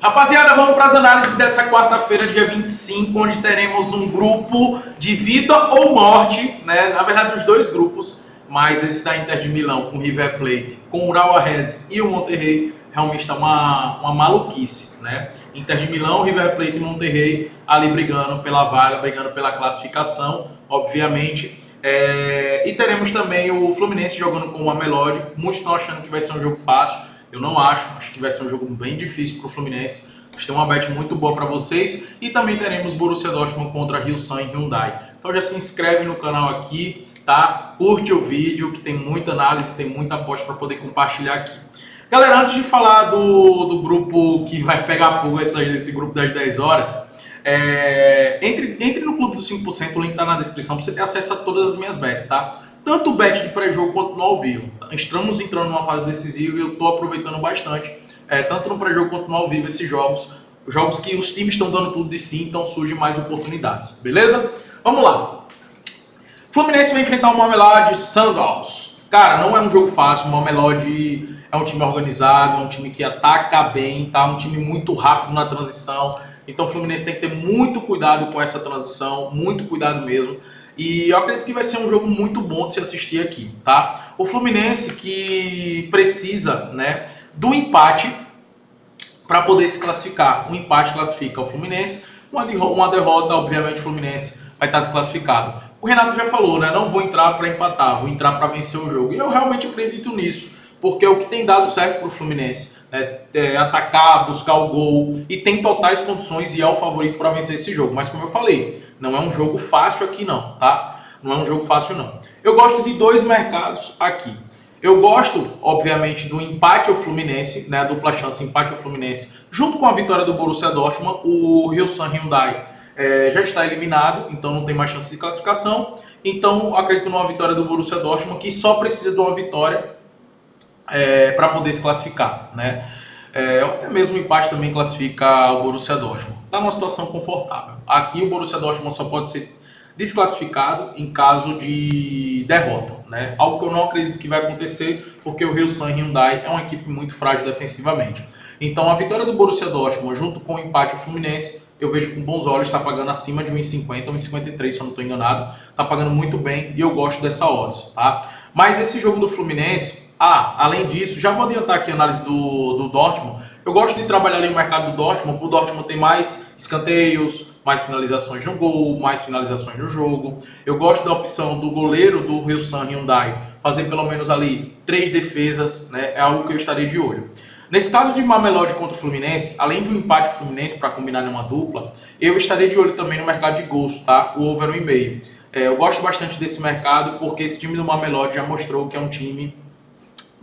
Rapaziada, vamos para as análises dessa quarta-feira, dia 25, onde teremos um grupo de vida ou morte, né? Na verdade, os dois grupos, mas esse da Inter de Milão com o River Plate, com o Urawa Reds e o Monterrey, realmente está uma maluquice, né? Inter de Milão, River Plate e Monterrey ali brigando pela vaga, brigando pela classificação, obviamente. E teremos também o Fluminense jogando com o Mamelodi. Muitos estão achando que vai ser um jogo fácil. Eu não acho que vai ser um jogo bem difícil para o Fluminense. A gente tem uma bet muito boa para vocês. E também teremos Borussia Dortmund contra Hillsong e Hyundai. Então já se inscreve no canal aqui, tá? Curte o vídeo, que tem muita análise, tem muita aposta para poder compartilhar aqui. Galera, antes de falar do grupo que vai pegar fogo, esse grupo das 10 horas, entre no Clube dos 5%, o link tá na descrição para você ter acesso a todas as minhas bets, tá? Tanto o bet de pré-jogo quanto no ao vivo. Estamos entrando numa fase decisiva e eu estou aproveitando bastante, tanto no pré-jogo quanto no ao vivo, esses jogos que os times estão dando tudo de si, então surgem mais oportunidades, beleza? Vamos lá. Fluminense vai enfrentar o Mamelodi Sundowns. Cara, não é um jogo fácil. O Mamelodi é um time organizado, é um time que ataca bem, tá? Um time muito rápido na transição. Então o Fluminense tem que ter muito cuidado com essa transição, muito cuidado mesmo. E eu acredito que vai ser um jogo muito bom de se assistir aqui, tá? O Fluminense que precisa, né, do empate para poder se classificar. O empate classifica o Fluminense, uma derrota, obviamente, o Fluminense vai estar desclassificado. O Renato já falou, né? Não vou entrar para empatar, vou entrar para vencer o jogo. E eu realmente acredito nisso, porque é o que tem dado certo para o Fluminense. Atacar, buscar o gol, e tem totais condições e é o favorito para vencer esse jogo. Mas como eu falei, não é um jogo fácil aqui não, tá? Não é um jogo fácil não. Eu gosto de dois mercados aqui. Eu gosto, obviamente, do empate ao Fluminense, né? A dupla chance empate ao Fluminense, junto com a vitória do Borussia Dortmund. O Hillsong Hyundai já está eliminado, então não tem mais chance de classificação. Então acredito numa vitória do Borussia Dortmund, que só precisa de uma vitória para poder se classificar, né? Até mesmo o empate também classifica o Borussia Dortmund. Está numa situação confortável. Aqui o Borussia Dortmund só pode ser desclassificado em caso de derrota, né? Algo que eu não acredito que vai acontecer, porque o Hillsong Hyundai é uma equipe muito frágil defensivamente. Então a vitória do Borussia Dortmund junto com o empate do Fluminense, eu vejo com bons olhos, está pagando acima de 1,50, 1,53 se eu não estou enganado. Está pagando muito bem e eu gosto dessa odds, tá? Mas esse jogo do Fluminense, além disso, já vou adiantar aqui a análise do Dortmund. Eu gosto de trabalhar ali no mercado do Dortmund, porque o Dortmund tem mais escanteios, mais finalizações no gol, mais finalizações no jogo. Eu gosto da opção do goleiro do Hillsong Hyundai fazer pelo menos ali 3 defesas, né? É algo que eu estaria de olho. Nesse caso de Mamelodi contra o Fluminense, além de um empate Fluminense para combinar numa dupla, eu estaria de olho também no mercado de gols, tá? O over 1,5. Eu gosto bastante desse mercado porque esse time do Mamelodi já mostrou que é um time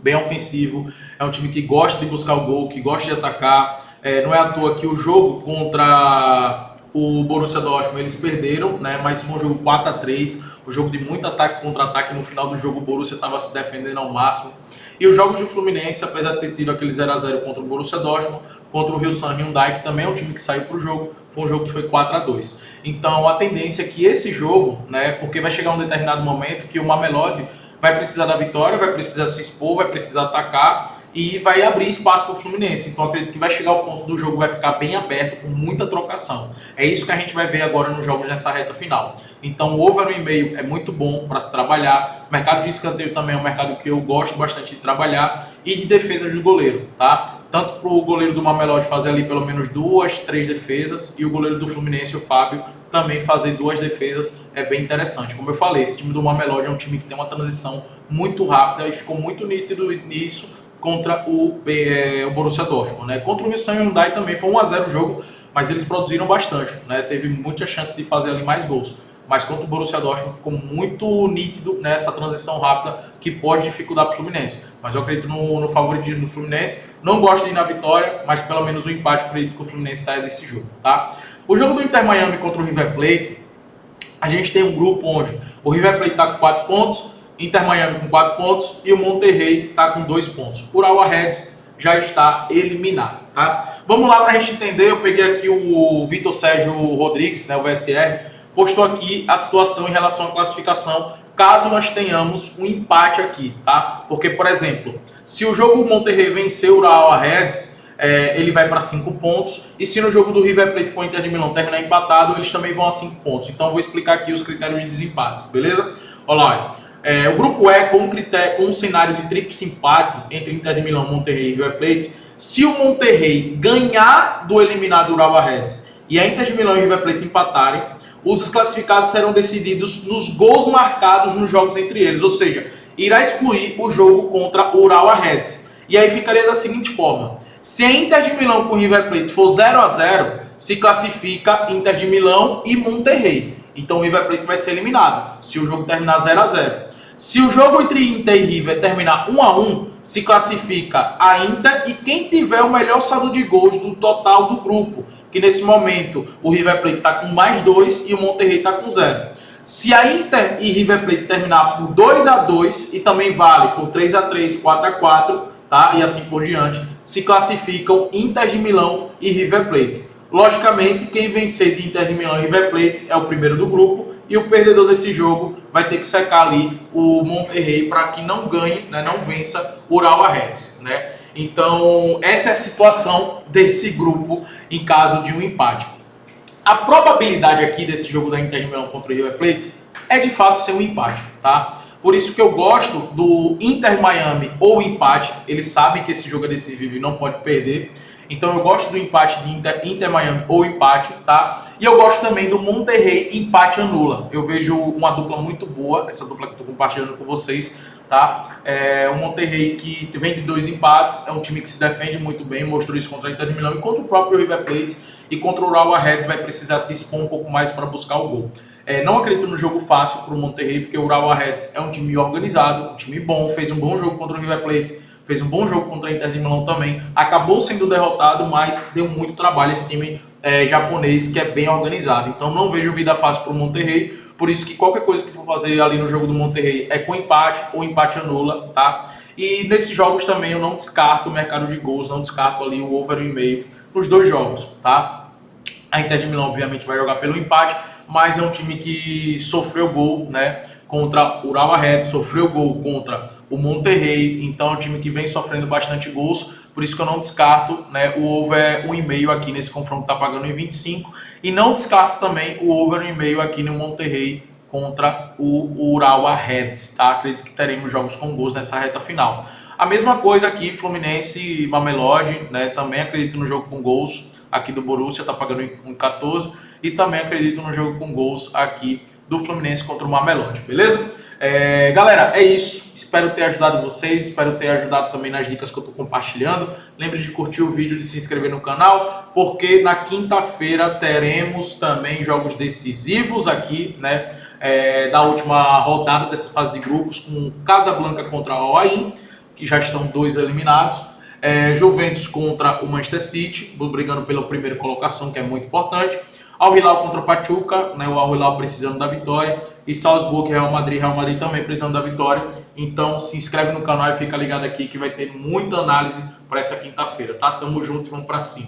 bem ofensivo, é um time que gosta de buscar o gol, que gosta de atacar. Não é à toa que o jogo contra o Borussia Dortmund eles perderam, né? Mas foi um jogo 4-3, um jogo de muito ataque contra ataque. No final do jogo o Borussia estava se defendendo ao máximo. E os jogos do Fluminense, apesar de ter tido aquele 0-0 contra o Borussia Dortmund, contra o Hillsong Hyundai, que também é um time que saiu para o jogo, foi um jogo que foi 4-2. Então a tendência é que esse jogo, né? Porque vai chegar um determinado momento que o Mamelodi vai precisar da vitória, vai precisar se expor, vai precisar atacar e vai abrir espaço para o Fluminense. Então acredito que vai chegar ao ponto do jogo, vai ficar bem aberto, com muita trocação. É isso que a gente vai ver agora nos jogos nessa reta final. Então o over 1,5 é muito bom para se trabalhar. O mercado de escanteio também é um mercado que eu gosto bastante de trabalhar. E de defesas do goleiro, tá? Tanto para o goleiro do Mamelodi fazer ali pelo menos 2, 3 defesas, e o goleiro do Fluminense, o Fábio, também fazer 2 defesas é bem interessante. Como eu falei, esse time do Mamelodi é um time que tem uma transição muito rápida e ficou muito nítido nisso contra o Borussia Dortmund, né? Contra o Hillsong Hyundai também foi 1-0 o jogo, mas eles produziram bastante, né? Teve muita chance de fazer ali mais gols. Mas contra o Borussia Dortmund ficou muito nítido nessa transição rápida que pode dificultar para o Fluminense. Mas eu acredito no favoritismo do Fluminense. Não gosto de ir na vitória, mas pelo menos o empate eu acredito que o Fluminense saia desse jogo, tá? O jogo do Inter Miami contra o River Plate, a gente tem um grupo onde o River Plate está com 4 pontos, Inter Miami com 4 pontos e o Monterrey está com 2 pontos. O Urawa Reds já está eliminado, tá? Vamos lá para a gente entender. Eu peguei aqui o Vitor Sérgio Rodrigues, né, o VSR, postou aqui a situação em relação à classificação, caso nós tenhamos um empate aqui, tá? Porque, por exemplo, se o jogo Monterrey vencer o Urawa Reds, ele vai para 5 pontos. E se no jogo do River Plate com o Inter de Milão terminar empatado, eles também vão a 5 pontos. Então eu vou explicar aqui os critérios de desempates, beleza? Olha lá, o grupo E com um cenário de tríplice empate entre Inter de Milão, Monterrey e River Plate. Se o Monterrey ganhar do eliminado Urawa Reds e a Inter de Milão e River Plate empatarem, os classificados serão decididos nos gols marcados nos jogos entre eles, ou seja, irá excluir o jogo contra o Urawa Reds. E aí ficaria da seguinte forma: se a Inter de Milão com o River Plate for 0-0, se classifica Inter de Milão e Monterrey. Então o River Plate vai ser eliminado, se o jogo terminar 0-0. Se o jogo entre Inter e River terminar 1-1, se classifica a Inter e quem tiver o melhor saldo de gols do total do grupo, que nesse momento o River Plate está com mais 2 e o Monterrey está com 0. Se a Inter e River Plate terminar por 2-2 e também vale por 3-3, 4-4, tá? E assim por diante, se classificam Inter de Milão e River Plate. Logicamente, quem vencer de Inter de Milão e River Plate é o primeiro do grupo e o perdedor desse jogo vai ter que secar ali o Monterrey para que não ganhe, né, não vença o Urawa Reds, né? Então, essa é a situação desse grupo em caso de um empate. A probabilidade aqui desse jogo da Inter de Milão contra o River Plate é de fato ser um empate, tá? Por isso que eu gosto do Inter Miami ou empate. Eles sabem que esse jogo é decisivo e não pode perder. Então eu gosto do empate de Inter Miami ou empate, tá? E eu gosto também do Monterrey empate anula. Eu vejo uma dupla muito boa, essa dupla que eu tô compartilhando com vocês, tá? O Monterrey que vem de 2 empates, é um time que se defende muito bem, mostrou isso contra a Inter de Milão e contra o próprio River Plate. E contra o Urawa Reds vai precisar se expor um pouco mais para buscar o gol. Não acredito no jogo fácil para o Monterrey, porque o Urawa Reds é um time organizado, um time bom, fez um bom jogo contra o River Plate, fez um bom jogo contra a Inter de Milão também. Acabou sendo derrotado, mas deu muito trabalho esse time japonês, que é bem organizado. Então não vejo vida fácil para o Monterrey, por isso que qualquer coisa que for fazer ali no jogo do Monterrey é com empate ou empate anula, tá? E nesses jogos também eu não descarto o mercado de gols, não descarto ali o over 1,5 nos 2 jogos, tá? A Inter de Milão obviamente vai jogar pelo empate, mas é um time que sofreu gol, né, contra o Urawa Reds, sofreu gol contra o Monterrey, então é um time que vem sofrendo bastante gols, por isso que eu não descarto, né, o over 1,5 aqui nesse confronto que tá pagando em 25, e não descarto também o over 1,5 aqui no Monterrey contra o Urawa Reds, tá? Acredito que teremos jogos com gols nessa reta final. A mesma coisa aqui, Fluminense e Mamelodi, né, também acredito no jogo com gols aqui do Borussia, tá pagando em 14, e também acredito no jogo com gols aqui do Fluminense contra o Mamelodi, beleza? Galera, é isso. Espero ter ajudado vocês, espero ter ajudado também nas dicas que eu estou compartilhando. Lembre de curtir o vídeo, de se inscrever no canal, porque na quinta-feira teremos também jogos decisivos aqui, né? Da última rodada dessa fase de grupos, com Casablanca contra o Al Ain, que já estão 2 eliminados. Juventus contra o Manchester City, brigando pela primeira colocação, que é muito importante. Al Hilal contra o Pachuca, né, o Al Hilal precisando da vitória, e Salzburg, Real Madrid também precisando da vitória. Então se inscreve no canal e fica ligado aqui que vai ter muita análise para essa quinta-feira, tá? Tamo junto e vamos para cima.